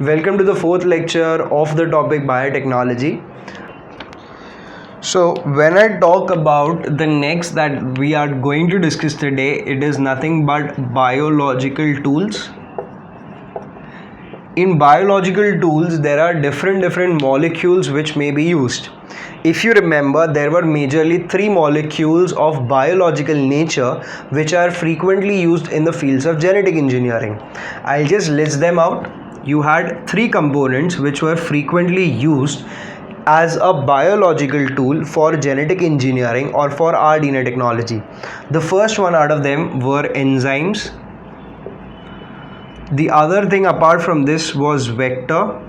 Welcome to the fourth lecture of the topic Biotechnology. So when I talk about the next that we are going to discuss today, it is nothing but biological tools. In biological tools, there are different molecules which may be used. If you remember, there were majorly three molecules of biological nature which are frequently used in the fields of genetic engineering. I'll just list them out. You had three components which were frequently used as a biological tool for genetic engineering or for our DNA technology. The first one out of them were enzymes. The other thing apart from this was vector.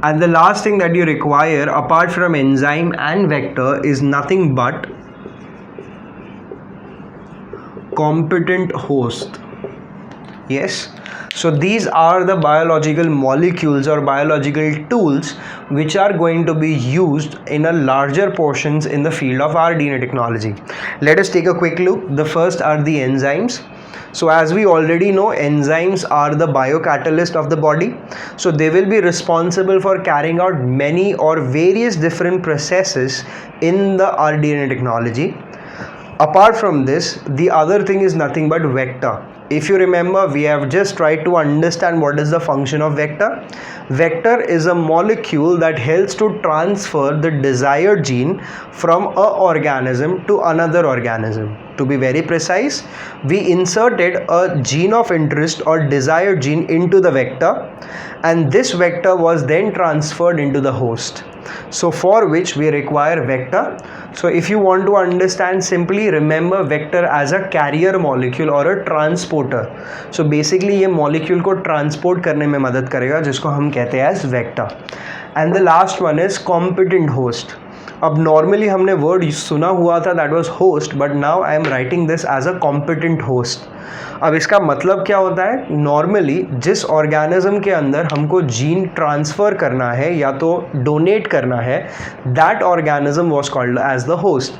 And the last thing that you require apart from enzyme and vector is nothing but competent host. Yes. So these are the biological molecules or biological tools which are going to be used in a larger portions in the field of our DNA technology. Let us take a quick look. The first are the enzymes. So as we already know, enzymes are the biocatalyst of the body. So they will be responsible for carrying out many or various different processes in the RDNA technology. Apart from this, the other thing is nothing but vector. If you remember, we have just tried to understand what is the function of vector. Vector is a molecule that helps to transfer the desired gene from an organism to another organism. To be very precise, we inserted a gene of interest or desired gene into the vector, and this vector was then transferred into the host. So for which we require vector. So if you want to understand simply, remember vector as a carrier molecule or a transporter. So basically ये molecule को transport करने में मदद करेगा, जिसको हम कहते हैं as vector. And the last one is competent host. अब नॉर्मली हमने वर्ड सुना हुआ था that was host, but now I am writing this as a competent host. अब इसका मतलब क्या होता है? नॉर्मली जिस ऑर्गेनिज्म के अंदर हमको जीन ट्रांसफ़र करना है या तो डोनेट करना है, that organism was called as the host.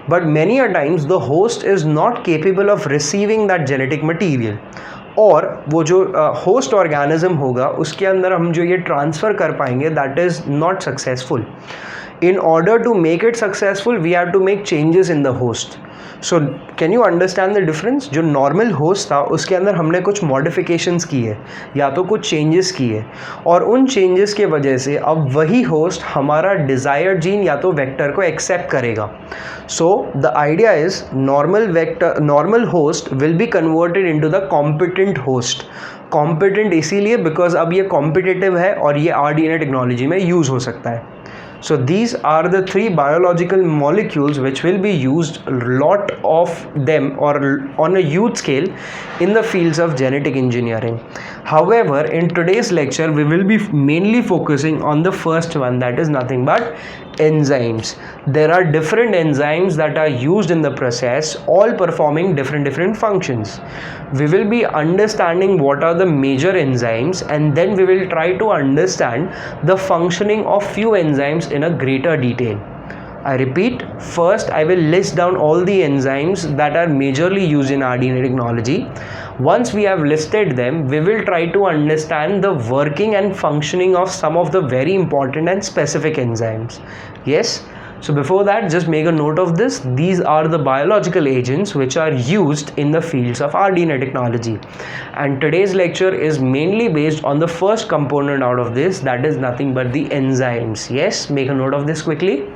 But many a times the host is not capable of receiving that genetic material, और वो जो होस्ट ऑर्गेनिज्म होगा उसके अंदर हम जो ये ट्रांसफ़र कर पाएंगे that is not successful. In order to make it successful, we have to make changes in the host. So can you understand the difference? जो normal host था उसके अंदर हमने कुछ modifications की है या तो कुछ changes किए, और उन changes के वजह से अब वही host हमारा desired gene या तो vector को accept करेगा. So the idea is normal host will be converted into the competent host. Competent इसीलिए because अब ये competitive है और ये RDNA technology में use हो सकता है. So these are the three biological molecules which will be used, a lot of them or on a huge scale in the fields of genetic engineering. However, in today's lecture we will be mainly focusing on the first one, that is nothing but enzymes. There are different enzymes that are used in the process, all performing different functions. We will be understanding what are the major enzymes, and then we will try to understand the functioning of few enzymes in a greater detail. I repeat, first I will list down all the enzymes that are majorly used in RDNA technology. Once we have listed them, we will try to understand the working and functioning of some of the very important and specific enzymes. Yes? So before that, just make a note of this. These are the biological agents which are used in the fields of RDNA technology. And today's lecture is mainly based on the first component out of this, that is nothing but the enzymes. Yes? Make a note of this quickly.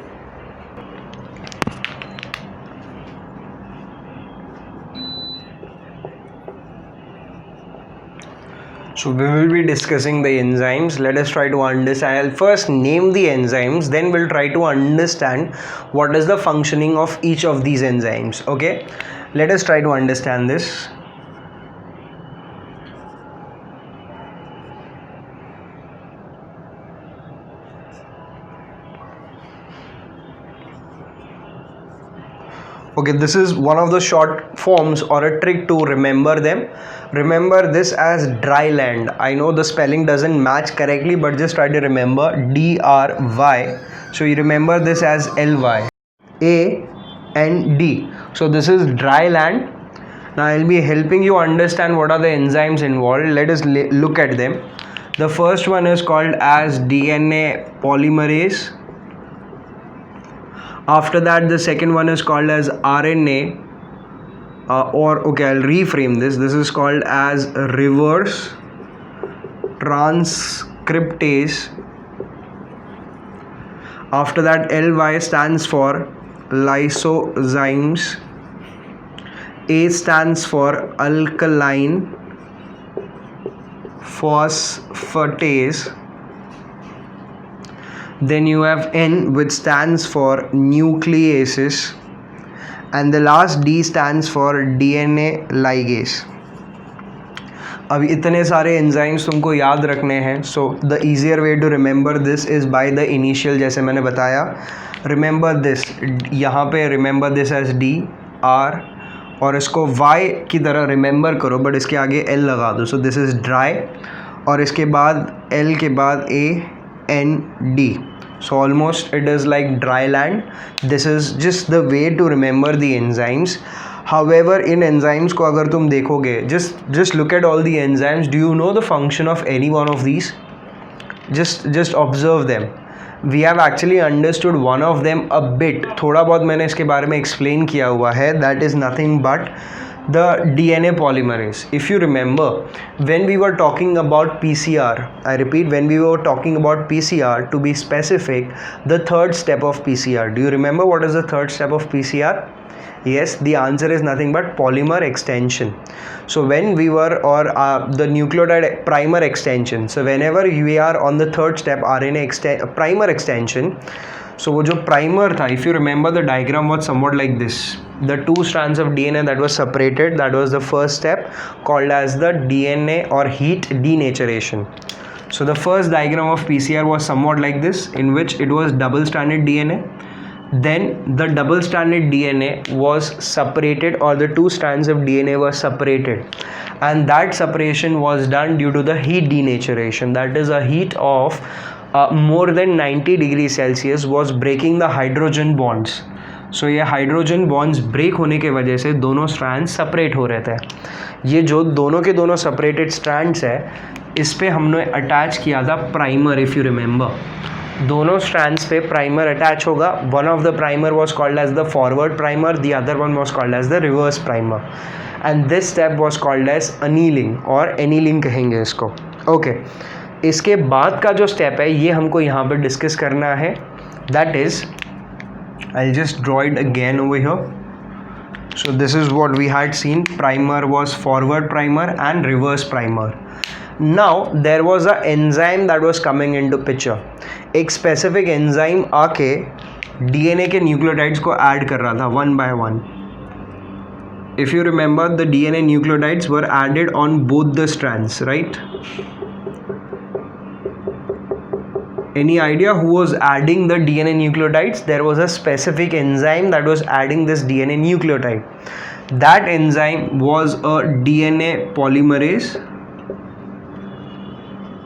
So we will be discussing the enzymes. Let us try to understand. I'll first name the enzymes, then we'll try to understand what is the functioning of each of these enzymes. Okay, let us try to understand this. Okay, this is one of the short forms or a trick to remember them. Remember this as dry land. I know the spelling doesn't match correctly, but just try to remember DRY. So you remember this as LY. AND. So this is dry land. Now I'll be helping you understand what are the enzymes involved. Let us look at them. The first one is called as DNA polymerase. After that, the second one is called as RNA, okay, I'll reframe this. This is called as reverse transcriptase. After that, LY stands for lysozymes. A stands for alkaline phosphatase. Then you have N, which stands for nucleases, and the last D stands for DNA ligase. अब इतने सारे enzymes तुमको याद रखने हैं, so the easier way to remember this is by the initial, जैसे मैंने बताया. रिमेंबर दिस, यहाँ पे remember this as D R, और इसको वाई की तरह रिमेंबर करो बट इसके आगे एल लगा दो. सो दिस इज़ ड्राई, और इसके बाद एल के बाद A N D. So almost it is like dry land. This is just the way to remember the enzymes. However, in enzymes को अगर तुम देखोगे, just look at all the enzymes. Do you know the function of any one of these? Just observe them. We have actually understood one of them a bit. थोड़ा बहुत मैंने इसके बारे में explain किया हुआ है. That is nothing but the DNA polymerase. If you remember, when we were talking about PCR, I repeat, when we were talking about PCR, to be specific, the third step of PCR. Do you remember what is the third step of PCR? Yes, the answer is nothing but polymer extension. So when we were, or the nucleotide primer extension. So whenever we are on the third step, RNA primer extension. So वो जो primer था, if you remember, the diagram was somewhat like this. The two strands of DNA that was separated, that was the first step, called as the DNA or heat denaturation. So the first diagram of PCR was somewhat like this, in which it was double-stranded DNA. Then the double-stranded DNA was separated, or the two strands of DNA were separated, and that separation was done due to the heat denaturation. That is a heat of more than 90 degrees Celsius was breaking the hydrogen bonds. So ये hydrogen bonds break होने के वजह से दोनों strands separate हो रहे थे. ये जो दोनों के दोनों सेपरेटेड स्ट्रैंड्स है, इस पे हमने अटैच किया था प्राइमर. इफ़ यू रिमेंबर, दोनों स्ट्रैंड्स पे प्राइमर अटैच होगा. One of the primer was called as the forward primer, the other one was called as the reverse primer, and this step was called as annealing, और annealing कहेंगे इसको. Okay, इसके बाद का जो step है ये हमको यहाँ पे डिस्कस करना है. That is, I'll just draw it again over here. So this is what we had seen. Primer was forward primer and reverse primer. Now there was a enzyme that was coming into picture. एक specific enzyme आके DNA के nucleotides को add कर रहा था one by one. If you remember, the DNA nucleotides were added on both the strands, right? Any idea who was adding the DNA nucleotides? There was a specific enzyme that was adding this DNA nucleotide. That enzyme was a DNA polymerase.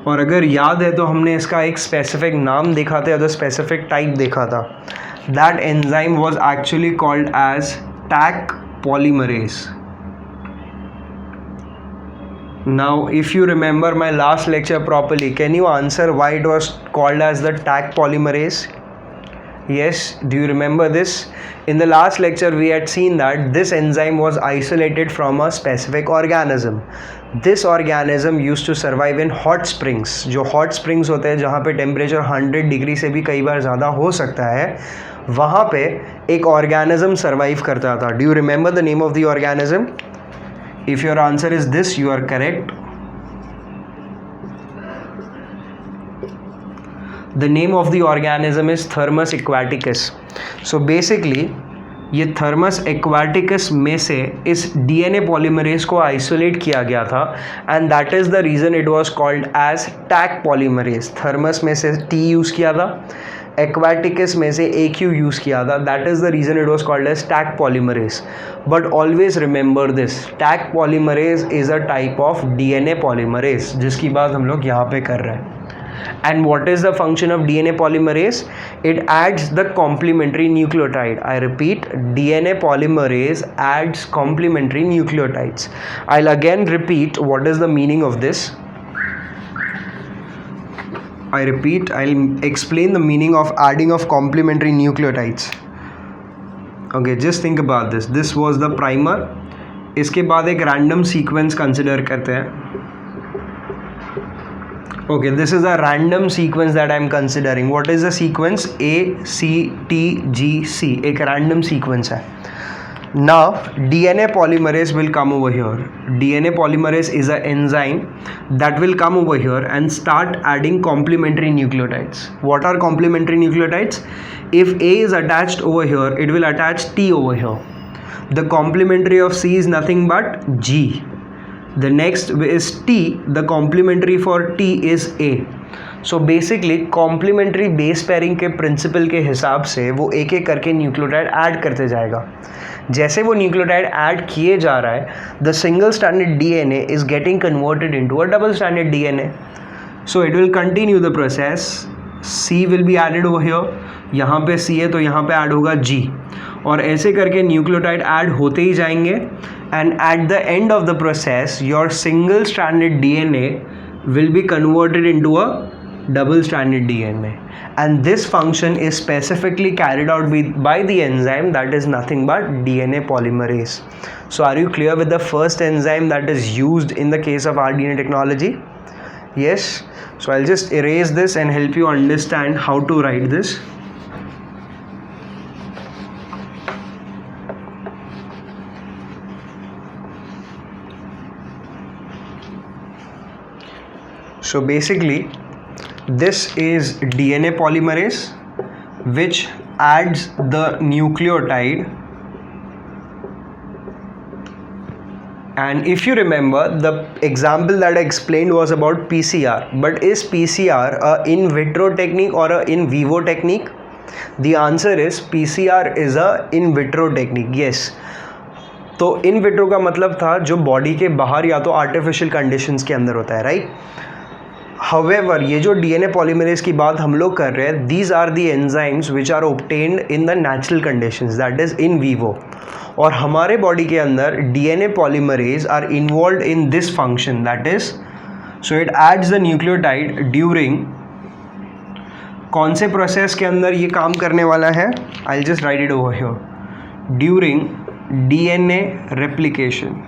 और अगर याद है तो हमने इसका एक specific नाम देखा था, या स्पेसिफिक टाइप देखा था. That enzyme was actually called as Tac Polymerase. Now, if you remember my last lecture properly, can you answer why it was called as the Tac Polymerase? Yes, do you remember this? In the last lecture, we had seen that this enzyme was isolated from a specific organism. This organism used to survive in hot springs. जो hot springs होते हैं, जहाँ पे temperature 100 degree से भी कई बार ज़्यादा हो सकता है, वहाँ पे एक organism survive करता था. Do you remember the name of the organism? If your answer is this, you are correct. The name of the organism is Thermus aquaticus. So basically, ये Thermus aquaticus में से इस DNA polymerase को isolate किया गया था, and that is the reason it was called as Tac polymerase. Thermus में से T यूज़ किया था, aquaticus में से AQ यूज़ किया था. That is the reason it was called as Tac polymerase. But always remember this, Tac polymerase is a type of DNA polymerase, जिसकी बात हम लोग यहाँ पे कर रहे हैं. And what is the function of DNA polymerase? It adds the complementary nucleotide. I repeat, DNA polymerase adds complementary nucleotides. I'll again repeat what is the meaning of this. I repeat, I'll explain the meaning of adding of complementary nucleotides. Okay, just think about this. This was the primer. इसके बाद एक random sequence consider करते हैं. Okay, this is a random sequence that I'm considering. What is the sequence? A, C, T, G, C. एक random sequence है. Now DNA polymerase will come over here. DNA polymerase is an enzyme that will come over here and start adding complementary nucleotides. What are complementary nucleotides? If A is attached over here, it will attach T over here. The complementary of C is nothing but G. The next is T. The complementary for T is A. So basically complementary base pairing के principle के हिसाब से वो एक एक करके nucleotide add करते जाएगा. जैसे वो न्यूक्लियोटाइड ऐड किए जा रहा है, the single standard DNA is getting converted into a double standard DNA. So it will continue the process. C will be added over here. यहाँ पे सी है तो यहाँ पे ऐड होगा जी, और ऐसे करके न्यूक्लियोटाइड ऐड होते ही जाएंगे. And at the end of the process your single standard DNA will be converted into a double stranded DNA, and this function is specifically carried out by the enzyme that is nothing but DNA polymerase. So are you clear with the first enzyme that is used in the case of our DNA technology? Yes. So I'll just erase this and help you understand how to write this. So basically this is DNA polymerase which adds the nucleotide, and if you remember the example that I explained was about PCR, but is PCR a in vitro technique or a in vivo technique? The answer is PCR is a in vitro technique. Yes. तो in vitro का मतलब था जो body के बाहर या तो artificial conditions के अंदर होता है, राइट? However, ये जो DNA polymerase की बात हम लोग कर रहे हैं, these are the enzymes which are obtained in the natural conditions, that is in vivo. और हमारे बॉडी के अंदर DNA polymerase are involved in this function, that is, so it adds the nucleotide during कौन से process के अंदर ये काम करने वाला है? I'll just write it over here. During DNA replication.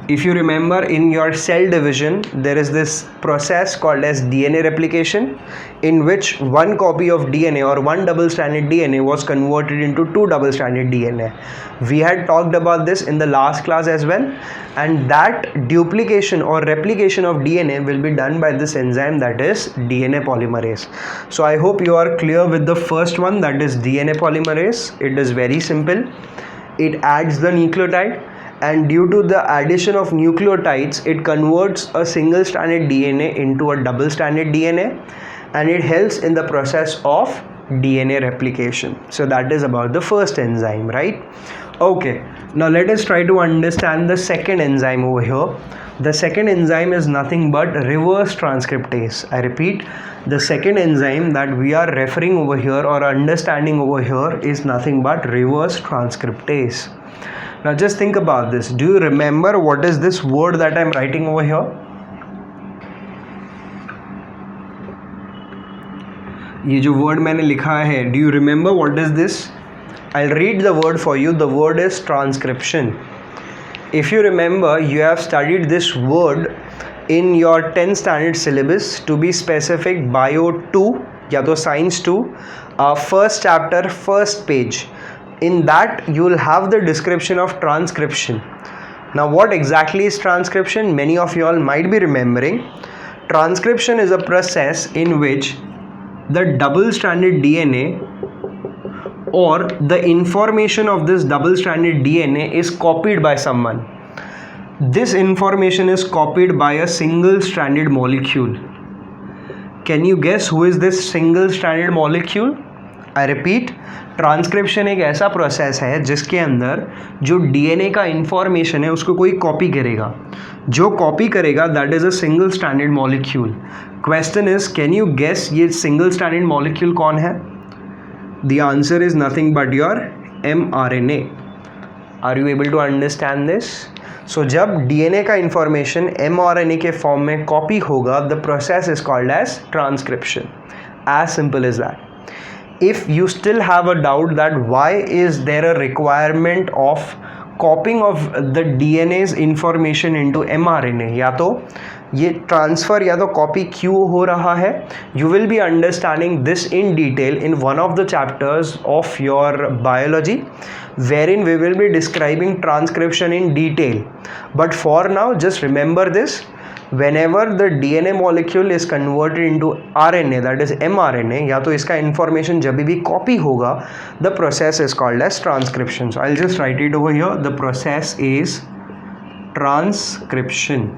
If you remember in your cell division, there is this process called as DNA replication, in which one copy of DNA or one double stranded DNA was converted into two double stranded DNA. We had talked about this in the last class as well, and that duplication or replication of DNA will be done by this enzyme, that is DNA polymerase. So I hope you are clear with the first one, that is DNA polymerase. It is very simple. It adds the nucleotide, and due to the addition of nucleotides it converts a single stranded DNA into a double stranded DNA, and it helps in the process of DNA replication. So that is about the first enzyme, right? Okay, now let us try to understand the second enzyme over here. The second enzyme is nothing but reverse transcriptase. I repeat, the second enzyme that we are referring over here or understanding over here is nothing but reverse transcriptase. Now just think about this. Do you remember what is this word that I am writing over here? ये जो word मैंने लिखा है, do you remember what is this? I'll read the word for you. The word is transcription. If you remember, you have studied this word in your 10th standard syllabus, to be specific Bio 2 या तो Science 2, first chapter, first page. In that you will have the description of transcription. Now what exactly is transcription? Many of you all might be remembering. Transcription is a process in which the double stranded DNA or the information of this double stranded DNA is copied by someone. This information is copied by a single stranded molecule. Can you guess who is this single stranded molecule? I repeat, transcription एक ऐसा process है जिसके अंदर जो DNA का information है उसको कोई कॉपी करेगा. जो कॉपी करेगा that is a single stranded molecule. Question is, can you guess ये सिंगल स्टैंडर्ड मॉलिक्यूल कौन है? The answer is nothing but your mRNA. Are you able to understand this? So जब डीएनए का information mRNA के form में copy होगा, the process is called as transcription. As simple is that. If you still have a doubt that why is there a requirement of copying of the DNA's information into mRNA, या तो ये transfer या तो copy क्यों हो रहा है, you will be understanding this in detail in one of the chapters of your biology, wherein we will be describing transcription in detail. But for now, just remember this. Whenever the DNA molecule is converted into RNA, that is mRNA, या तो इसका information जब भी copy होगा, the process is called as transcription. So I'll just write it over here. The process is transcription,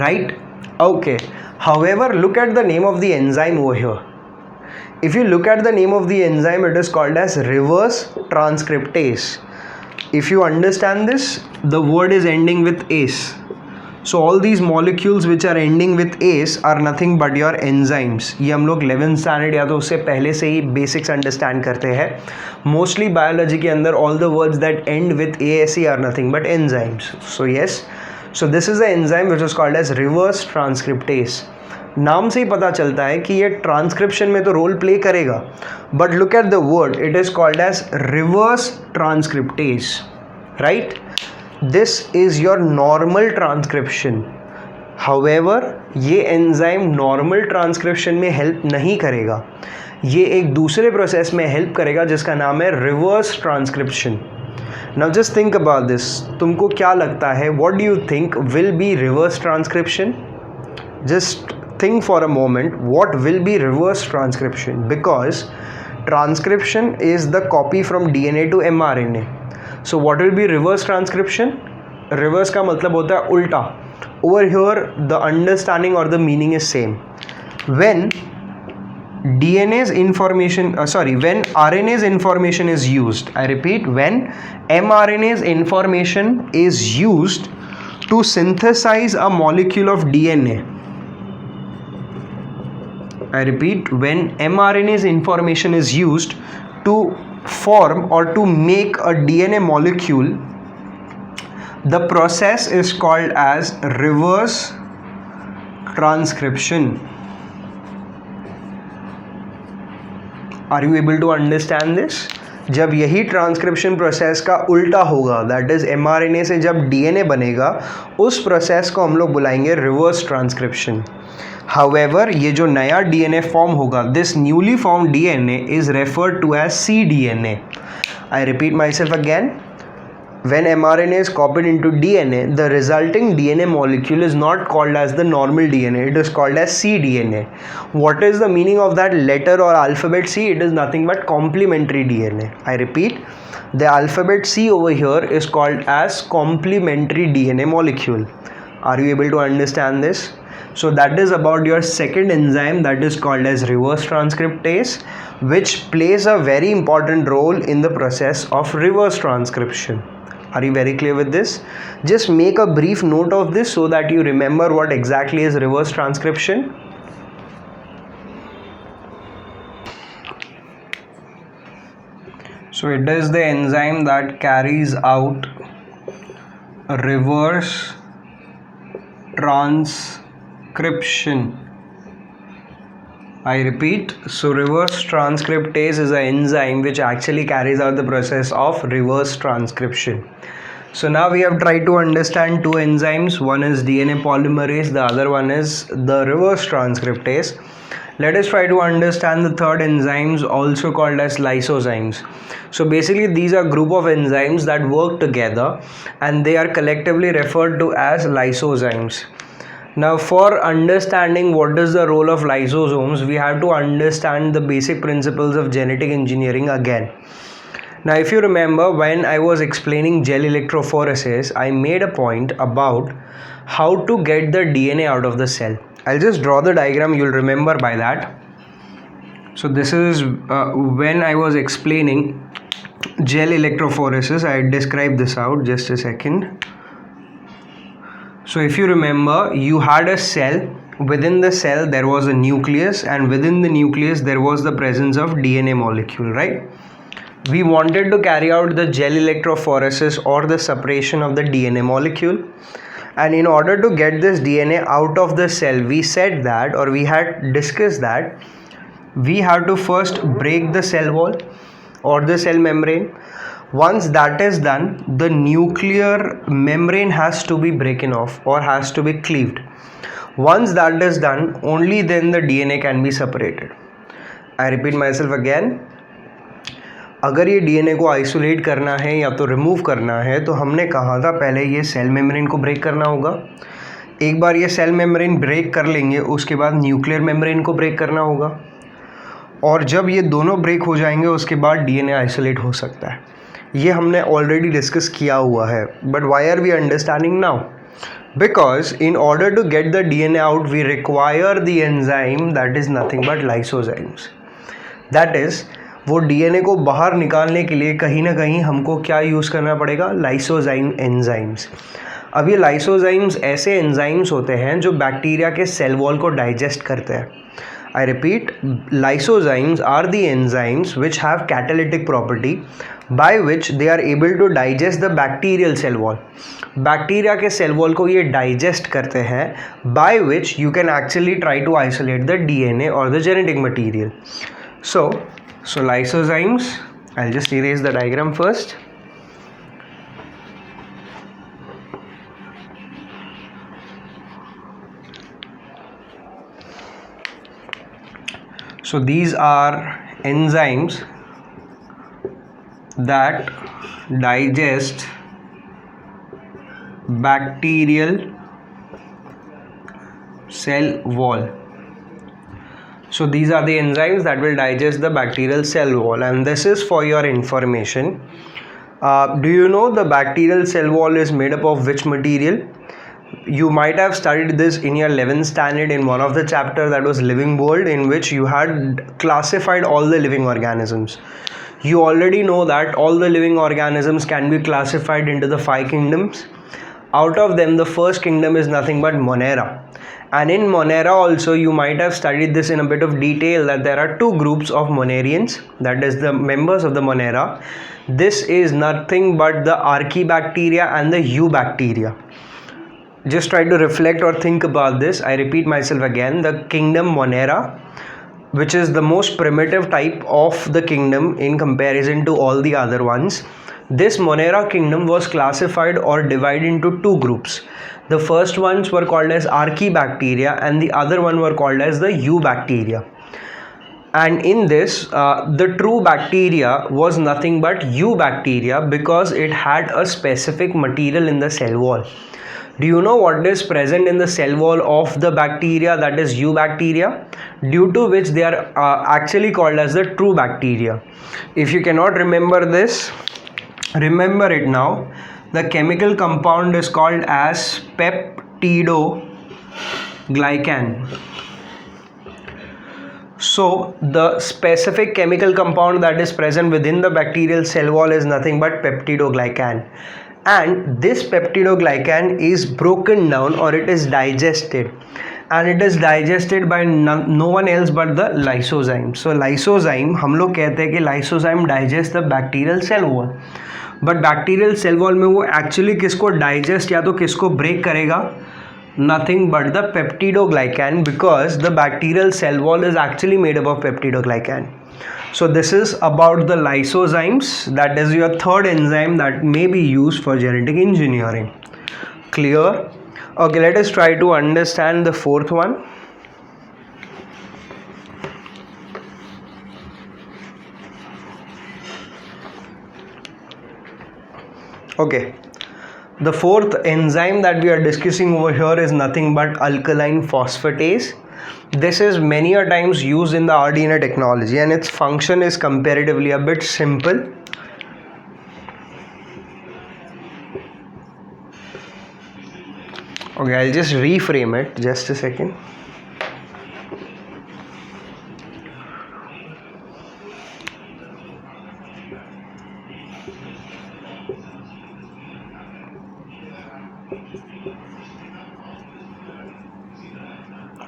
right? Okay. However, look at the name of the enzyme over here. If you look at the name of the enzyme, it is called as reverse transcriptase. If you understand this, the word is ending with ase. So all these molecules which are ending with ase are nothing but your enzymes. ये हम लोग 11th standard या तो उससे पहले से ही basics understand करते हैं. Mostly biology के अंदर all the words that end with ase are nothing but enzymes. So yes, so this is the enzyme which is called as reverse transcriptase. नाम से ही पता चलता है कि ये ट्रांसक्रिप्शन में तो रोल प्ले करेगा, but look at the word, it is called as reverse transcriptase, right? This is your normal transcription. However, ये एंजाइम नॉर्मल ट्रांसक्रिप्शन में हेल्प नहीं करेगा, ये एक दूसरे प्रोसेस में हेल्प करेगा जिसका नाम है reverse transcription. Now just think about this. तुमको क्या लगता है, what do you think will be reverse transcription? Just think for a moment, what will be reverse transcription? Because transcription is the copy from DNA to mRNA. So what will be reverse transcription? Reverse का मतलब होता है उल्टा. Over here the understanding or the meaning is same. When DNA's information, when RNA's information is used, I repeat, when mRNA's information is used to synthesize a molecule of DNA. I repeat, when mRNA's information is used to form or to make a DNA molecule, the process is called as reverse transcription. Are you able to understand this? जब यही transcription process का उल्टा होगा, that is mRNA से जब DNA बनेगा, उस process को हम लोग बुलाएंगे रिवर्स ट्रांसक्रिप्शन. However, ये जो नया DNA फॉर्म होगा, this newly form DNA is referred to as cDNA. I repeat myself again. When mRNA is copied into DNA, the resulting DNA molecule is not called as the normal DNA. It is called as cDNA. What is the meaning of that letter or alphabet C? It is nothing but complementary DNA. I repeat, the alphabet C over here is called as complementary DNA molecule. Are you able to understand this? So that is about your second enzyme, that is called as reverse transcriptase, which plays a very important role in the process of reverse transcription. Are you very clear with this? Just make a brief note of this so that you remember what exactly is reverse transcription. So it is the enzyme that carries out reverse transcription. I repeat, so reverse transcriptase is an enzyme which actually carries out the process of reverse transcription. So now we have tried to understand two enzymes. One is DNA polymerase, the other one is the reverse transcriptase. Let us try to understand the third enzymes, also called as lysozymes. So basically these are group of enzymes that work together and they are collectively referred to as lysozymes. Now for understanding what is the role of lysosomes, we have to understand the basic principles of genetic engineering again. Now if you remember, when I was explaining gel electrophoresis, I made a point about how to get the DNA out of the cell. I'll just draw the diagram, you'll remember by that. So this is when I was explaining gel electrophoresis, I described this out. Just a second. So if you remember, you had a cell. Within the cell there was a nucleus, and within the nucleus there was the presence of DNA molecule, right? we wanted to carry out the gel electrophoresis or the separation of the DNA molecule. And in order to get this DNA out of the cell, we said that, or we had discussed that, we have to first break the cell wall or the cell membrane. Once that is done, the nuclear membrane has to be broken off or has to be cleaved. Once that is done, only then the DNA can be separated. I repeat myself again. अगर ये DNA को isolate करना है या तो remove करना है तो हमने कहा था पहले ये सेल मेम्ब्रेन को ब्रेक करना होगा. एक बार ये सेल मेम्ब्रेन ब्रेक कर लेंगे उसके बाद न्यूक्लियर मेम्ब्रेन को ब्रेक करना होगा, और जब ये दोनों ब्रेक हो जाएंगे उसके बाद डीएनए आइसोलेट हो सकता है. ये हमने ऑलरेडी डिस्कस किया हुआ है. But why are we understanding now? Because in order to get the DNA out we require the enzyme that is nothing but lysozymes. That is वो डीएनए को बाहर निकालने के लिए कहीं ना कहीं हमको क्या यूज़ करना पड़ेगा? Lysozyme enzymes. अब ये लाइसोजाइम्स ऐसे एंजाइम्स होते हैं जो बैक्टीरिया के सेल वॉल को डाइजेस्ट करते हैं. I repeat, lysozymes are the enzymes which have catalytic property by which they are able to digest the bacterial cell wall. Bacteria के सेल वॉल को ये डाइजेस्ट करते हैं, by which you can actually try to isolate the DNA और the genetic material. So lysozymes, I'll just erase the diagram first. So these are enzymes that digest bacterial cell wall. So these are the enzymes that will digest the bacterial cell wall, and this is for your information. Do you know the bacterial cell wall is made up of which material? You might have studied this in your 11th standard in one of the chapter that was living world, in which you had classified all the living organisms. You already know that all the living organisms can be classified into the 5 kingdoms. Out of them, the first kingdom is nothing but Monera. And in Monera also you might have studied this in a bit of detail, that there are 2 groups of Monerians, that is the members of the Monera. This is nothing but the Archaebacteria and the Eubacteria. Just try to reflect or think about this. I repeat myself again, the kingdom Monera, which is the most primitive type of the kingdom in comparison to all the other ones. This Monera kingdom was classified or divided into 2 groups. The first ones were called as Archaebacteria and the other one were called as the Eubacteria. And in this, the true bacteria was nothing but Eubacteria because it had a specific material in the cell wall. Do you know what is present in the cell wall of the bacteria, that is Eubacteria, due to which they are actually called as the true bacteria? If you cannot remember this, remember it now. The chemical compound is called as peptidoglycan. So the specific chemical compound that is present within the bacterial cell wall is nothing but peptidoglycan. And this peptidoglycan is broken down, or it is digested, and it is digested by no one else but the lysozyme. So lysozyme, हम लोग कहते हैं कि lysozyme digest the bacterial cell wall. But bacterial cell wall में वो actually किसको digest या तो किसको ब्रेक करेगा? Nothing but the peptidoglycan, because the bacterial cell wall is actually made up of peptidoglycan. So this is about the lysozymes, that is your third enzyme that may be used for genetic engineering. Clear? Okay, let us try to understand the fourth one. Okay, the fourth enzyme that we are discussing over here is nothing but alkaline phosphatase. This is many a times used in the RDNA technology, and its function is comparatively a bit simple. Okay, I'll just reframe it, just a second.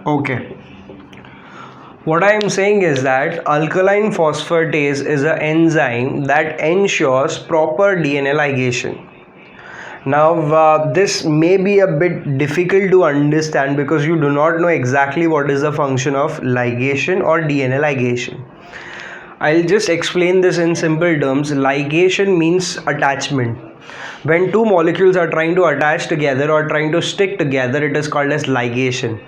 Okay, What I am saying is that alkaline phosphatase is an enzyme that ensures proper DNA ligation. Now this may be a bit difficult to understand because you do not know exactly what is the function of ligation or DNA ligation. I'll just explain this in simple terms. Ligation means attachment. When two molecules are trying to attach together or trying to stick together, it is called as ligation.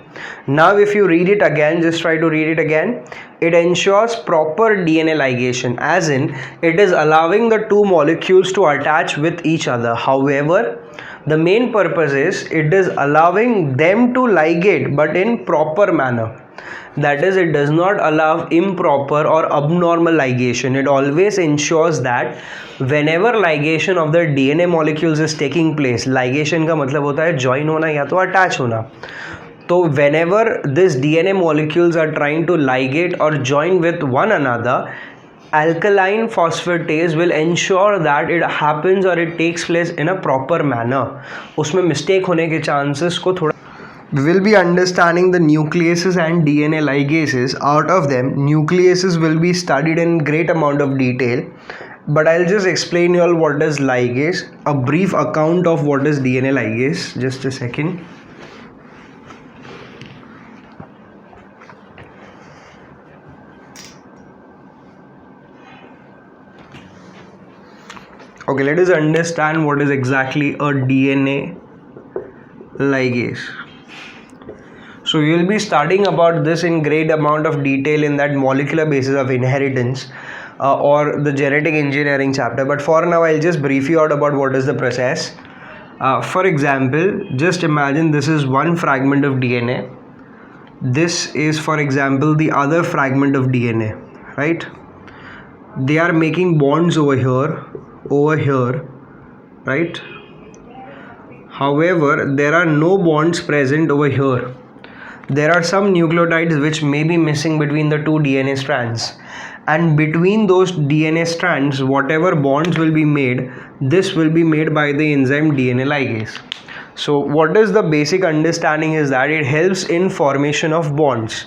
Now if you read it again, just try to read it again. It ensures proper DNA ligation, as in it is allowing the two molecules to attach with each other. However, the main purpose is it is allowing them to ligate but in proper manner. That is, it does not allow improper or abnormal ligation. It always ensures that whenever ligation of the DNA molecules is taking place, ligation का मतलब होता है join होना या तो attach होना. So whenever this DNA molecules are trying to ligate or join with one another, alkaline phosphatase will ensure that it happens or it takes place in a proper manner. उसमें mistake होने के chances को थोड़ा. We will be understanding the nucleases and DNA ligases. Out of them, nucleases will be studied in great amount of detail, but I'll just explain you all what is ligase, a brief account of what is DNA ligase. Just a second. Okay, let us understand what is exactly a DNA ligase. So we will be studying about this in great amount of detail in that molecular basis of inheritance or the genetic engineering chapter, but for now I'll just brief you out about what is the process. For example, just imagine this is one fragment of DNA. This is, for example, the other fragment of DNA, right? They are making bonds over here, right? However, there are no bonds present over here. There are some nucleotides which may be missing between the two DNA strands, and between those DNA strands, whatever bonds will be made, this will be made by the enzyme DNA ligase. So what is the basic understanding is that it helps in formation of bonds.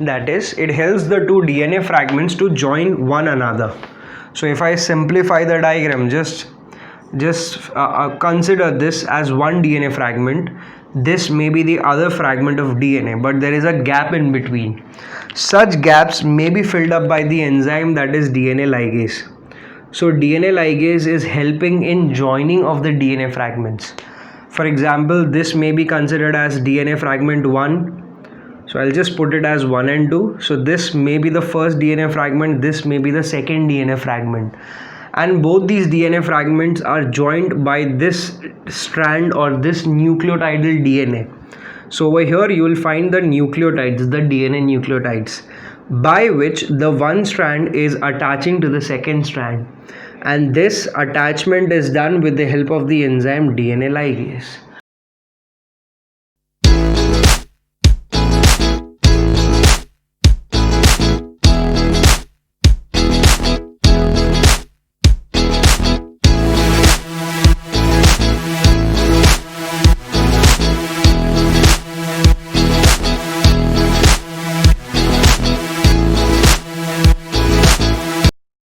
That is, it helps the two DNA fragments to join one another. So if I simplify the diagram, just consider this as one DNA fragment. This may be the other fragment of DNA, but there is a gap in between. Such gaps may be filled up by the enzyme that is DNA ligase. So DNA ligase is helping in joining of the DNA fragments. For example, this may be considered as DNA fragment 1. So I'll just put it as 1 and 2. So this may be the first DNA fragment, this may be the second DNA fragment. And both these DNA fragments are joined by this strand or this nucleotidal DNA. So over here you will find the nucleotides, the DNA nucleotides, by which the one strand is attaching to the second strand, and this attachment is done with the help of the enzyme DNA ligase.